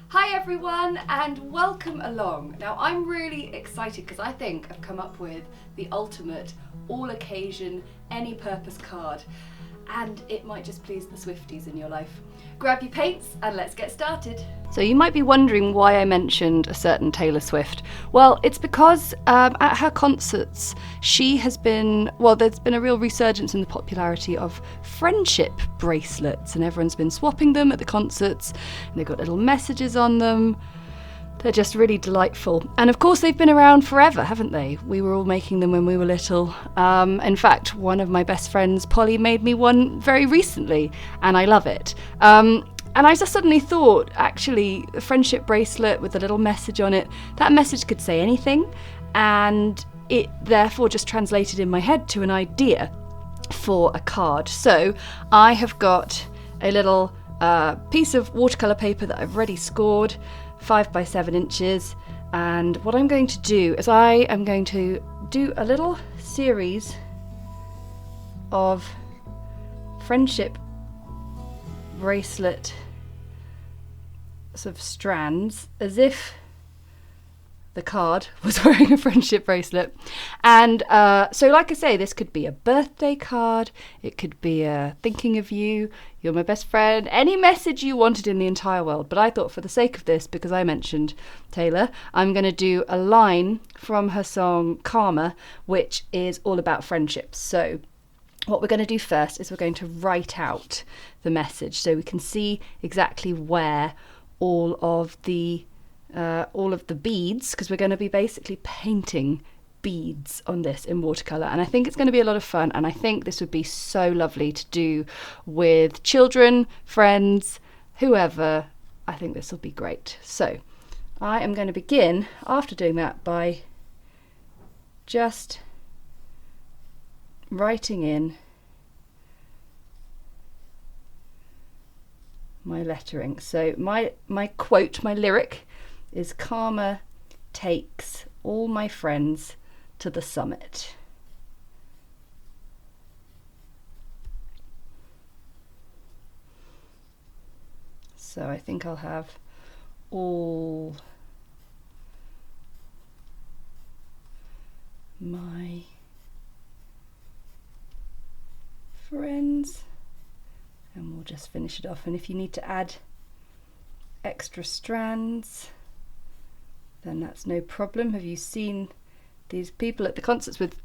Hi everyone and welcome along. Now I'm really excited because I think I've come up with the ultimate all occasion, any purpose card, and it might just please the Swifties in your life. Grab your paints and let's get started. So you might be wondering why I mentioned a certain Taylor Swift. Well, it's because at her concerts she has been, there's been a real resurgence in the popularity of friendship bracelets, and everyone's been swapping them at the concerts, and they've got little messages on them. They're just really delightful. And of course they've been around forever, haven't they? We were all making them when we were little. In fact, one of my best friends, Polly, made me one very recently, and I love it. And I just suddenly thought, actually, a friendship bracelet with a little message on it, that message could say anything, and it therefore just translated in my head to an idea for a card. So I have got a little piece of watercolour paper that I've already scored, 5 by 7 inches, and what I'm going to do is I am going to do a little series of friendship bracelet sort of strands, as if the card was wearing a friendship bracelet. And so like I say, this could be a birthday card, it could be a thinking of you, you're my best friend, any message you wanted in the entire world. But I thought, for the sake of this, because I mentioned Taylor, I'm going to do a line from her song Karma, which is all about friendships. So what we're going to do first is we're going to write out the message so we can see exactly where all of the beads, because we're going to be basically painting beads on this in watercolour, and I think it's going to be a lot of fun, and I think this would be so lovely to do with children, friends, whoever. I think this will be great. So I am going to begin, after doing that, by just writing in my lettering. So my quote, my lyric is "Karma takes all my friends to the summit." So I think I'll have all my friends, and we'll just finish it off. And if you need to add extra strands, then that's no problem. Have you seen these people at the concerts with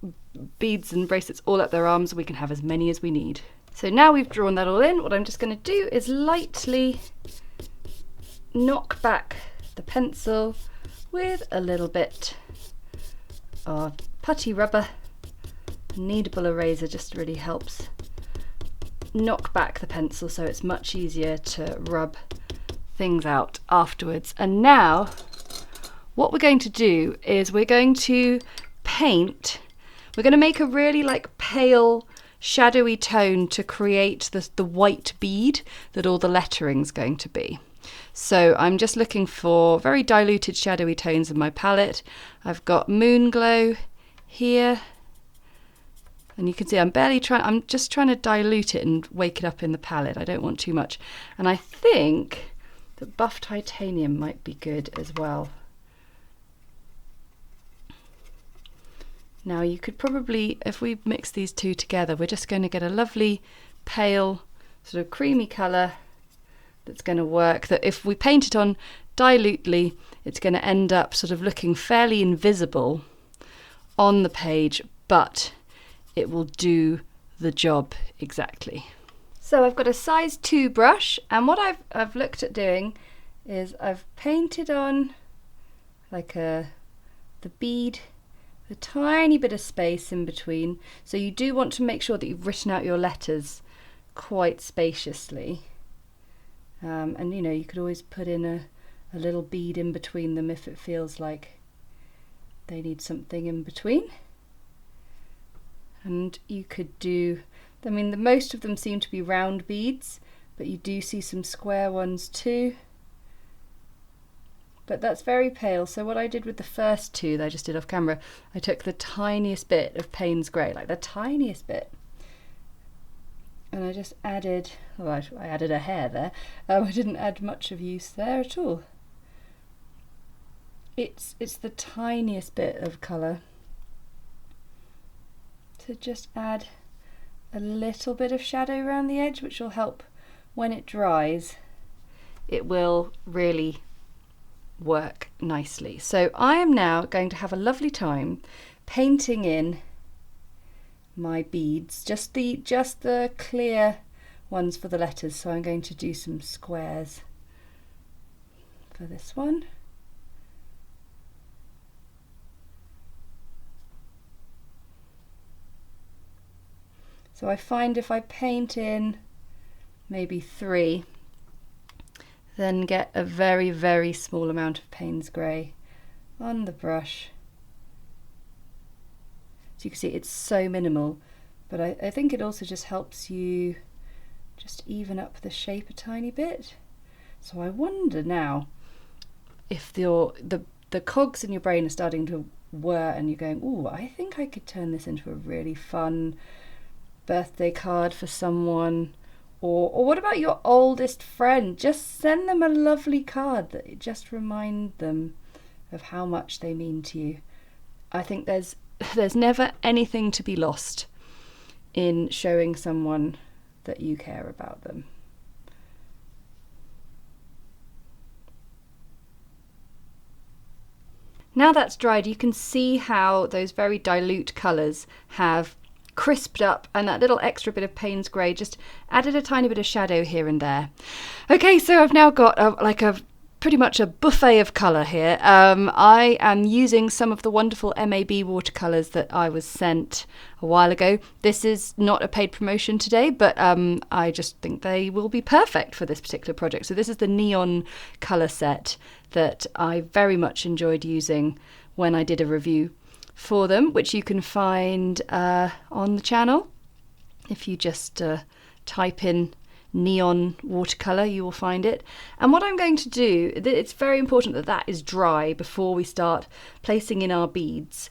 beads and bracelets all up their arms? We can have as many as we need. So now we've drawn that all in, what I'm just going to do is lightly knock back the pencil with a little bit of putty rubber. A kneadable eraser just really helps knock back the pencil so it's much easier to rub things out afterwards. And now what we're going to do is we're going to paint. We're going to make a really pale shadowy tone to create the white bead that all the lettering's going to be. So I'm just looking for very diluted shadowy tones in my palette. I've got Moon Glow here, and you can see I'm just trying to dilute it and wake it up in the palette. I don't want too much. And I think that Buff Titanium might be good as well. Now you could probably, if we mix these two together, we're just going to get a lovely pale sort of creamy colour that's going to work, that if we paint it on dilutely, it's going to end up sort of looking fairly invisible on the page, but it will do the job exactly. So I've got a size 2 brush, and what I've looked at doing is I've painted on the bead, a tiny bit of space in between. So you do want to make sure that you've written out your letters quite spaciously. And you could always put in a little bead in between them if it feels like they need something in between. And you could do, the most of them seem to be round beads, but you do see some square ones too. But that's very pale. So what I did with the first two that I just did off camera, I took the tiniest bit of Payne's Grey, the tiniest bit, and I just added, I added a hair there. I didn't add much of use there at all. it's the tiniest bit of colour to just add a little bit of shadow around the edge, which will help when it dries. It will really work nicely. So I am now going to have a lovely time painting in my beads, just the clear ones for the letters. So I'm going to do some squares for this one. So I find if I paint in maybe 3, then get a very, very small amount of Payne's grey on the brush. So you can see it's so minimal, but I think it also just helps you just even up the shape a tiny bit. So I wonder now if the cogs in your brain are starting to whir and you're going, ooh, I think I could turn this into a really fun birthday card for someone. Or what about your oldest friend? Just send them a lovely card that just remind them of how much they mean to you. I think there's never anything to be lost in showing someone that you care about them. Now that's dried, you can see how those very dilute colours have crisped up, and that little extra bit of Payne's grey just added a tiny bit of shadow here and there. Okay, so I've now got pretty much a buffet of colour here. I am using some of the wonderful MAB watercolours that I was sent a while ago. This is not a paid promotion today, but I just think they will be perfect for this particular project. So this is the neon colour set that I very much enjoyed using when I did a review for them, which you can find on the channel. If you just type in neon watercolour, you will find it. And what I'm going to do, it's very important that that is dry before we start placing in our beads,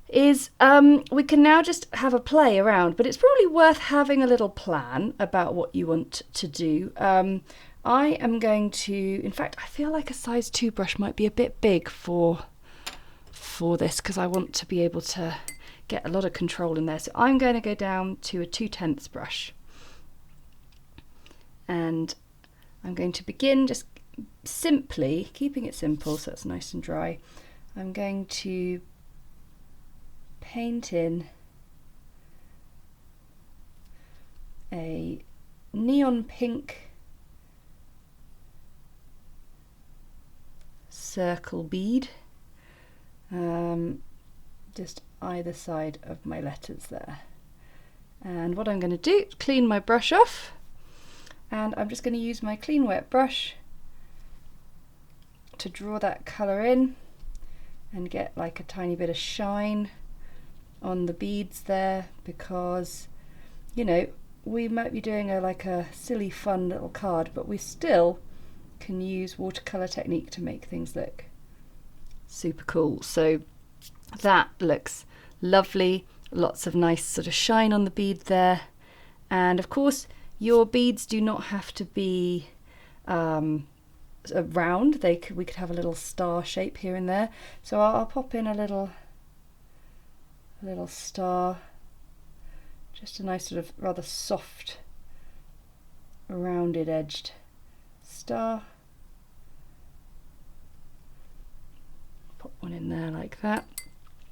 is we can now just have a play around, but it's probably worth having a little plan about what you want to do. I am going to, in fact, I feel like a size 2 brush might be a bit big for this, because I want to be able to get a lot of control in there. So I'm going to go down to a 2/10 brush, and I'm going to begin just simply keeping it simple so it's nice and dry. I'm going to paint in a neon pink circle bead, just either side of my letters there. And what I'm going to do is clean my brush off, and I'm just going to use my clean wet brush to draw that colour in and get like a tiny bit of shine on the beads there, because, you know, we might be doing like a silly fun little card, but we still can use watercolour technique to make things look super cool. So that looks lovely, lots of nice sort of shine on the bead there. And of course your beads do not have to be round, we could have a little star shape here and there. So I'll pop in a little star, just a nice sort of rather soft rounded edged star. Pop one in there like that.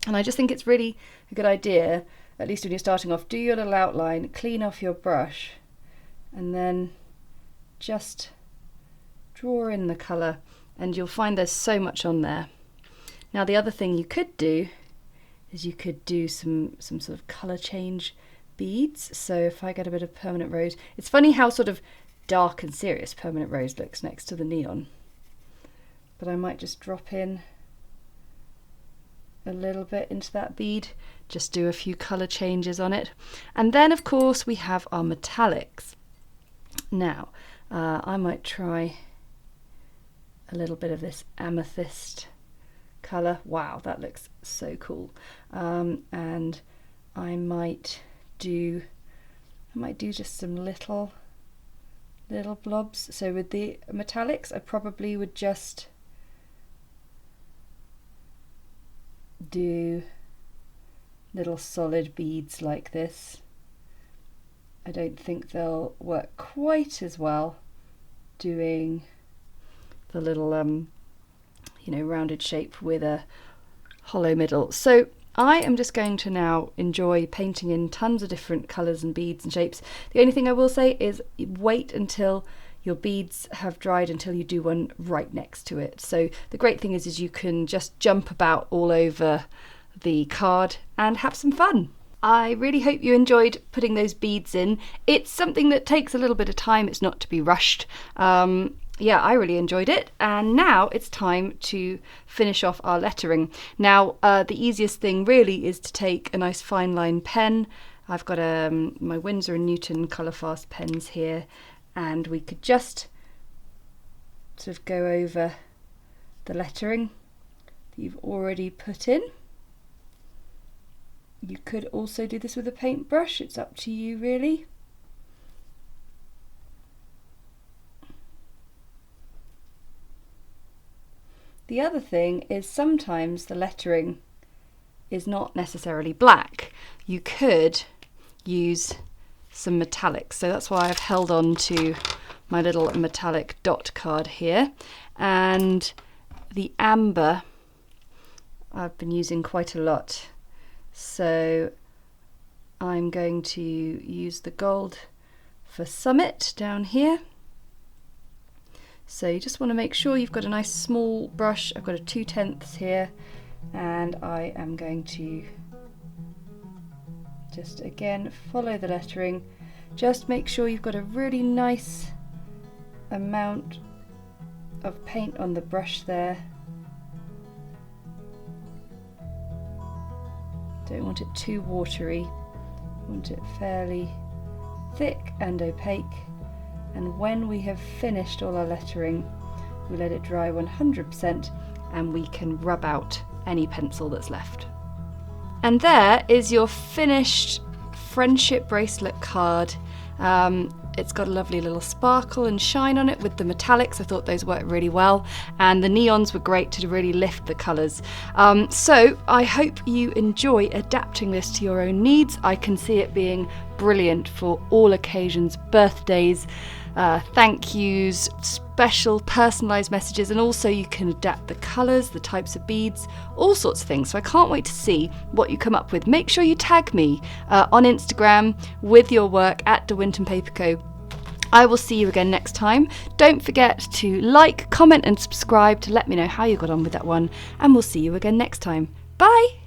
And I just think it's really a good idea, at least when you're starting off, do your little outline, clean off your brush, and then just draw in the colour, and you'll find there's so much on there. Now the other thing you could do is you could do some sort of colour change beads. So if I get a bit of permanent rose, it's funny how sort of dark and serious permanent rose looks next to the neon, but I might just drop in a little bit into that bead, just do a few colour changes on it. And then of course we have our metallics. Now I might try a little bit of this amethyst colour. Wow, that looks so cool. And I might do just some little blobs. So with the metallics I probably would just do little solid beads like this. I don't think they'll work quite as well doing the little rounded shape with a hollow middle. So I am just going to now enjoy painting in tons of different colours and beads and shapes. The only thing I will say is wait until your beads have dried until you do one right next to it. So the great thing is you can just jump about all over the card and have some fun. I really hope you enjoyed putting those beads in. It's something that takes a little bit of time, it's not to be rushed. Yeah, I really enjoyed it, and now it's time to finish off our lettering. Now the easiest thing really is to take a nice fine line pen. I've got my Winsor & Newton Colour Fast pens here, and we could just sort of go over the lettering that you've already put in. You could also do this with a paintbrush, it's up to you really. The other thing is sometimes the lettering is not necessarily black. You could use some metallics, so that's why I've held on to my little metallic dot card here, and the amber I've been using quite a lot. So I'm going to use the gold for Summit down here. So you just want to make sure you've got a nice small brush. I've got a 2/10 here, and I am going to just again follow the lettering. Just make sure you've got a really nice amount of paint on the brush there. Don't want it too watery, want it fairly thick and opaque. And when we have finished all our lettering, we let it dry 100% and we can rub out any pencil that's left. And there is your finished friendship bracelet card. It's got a lovely little sparkle and shine on it with the metallics. I thought those worked really well, and the neons were great to really lift the colours. So I hope you enjoy adapting this to your own needs. I can see it being brilliant for all occasions, birthdays, thank yous, special personalised messages, and also you can adapt the colours, the types of beads, all sorts of things. So I can't wait to see what you come up with. Make sure you tag me on Instagram with your work at the Winton Paper Co. I will see you again next time. Don't forget to like, comment and subscribe to let me know how you got on with that one, and we'll see you again next time. Bye!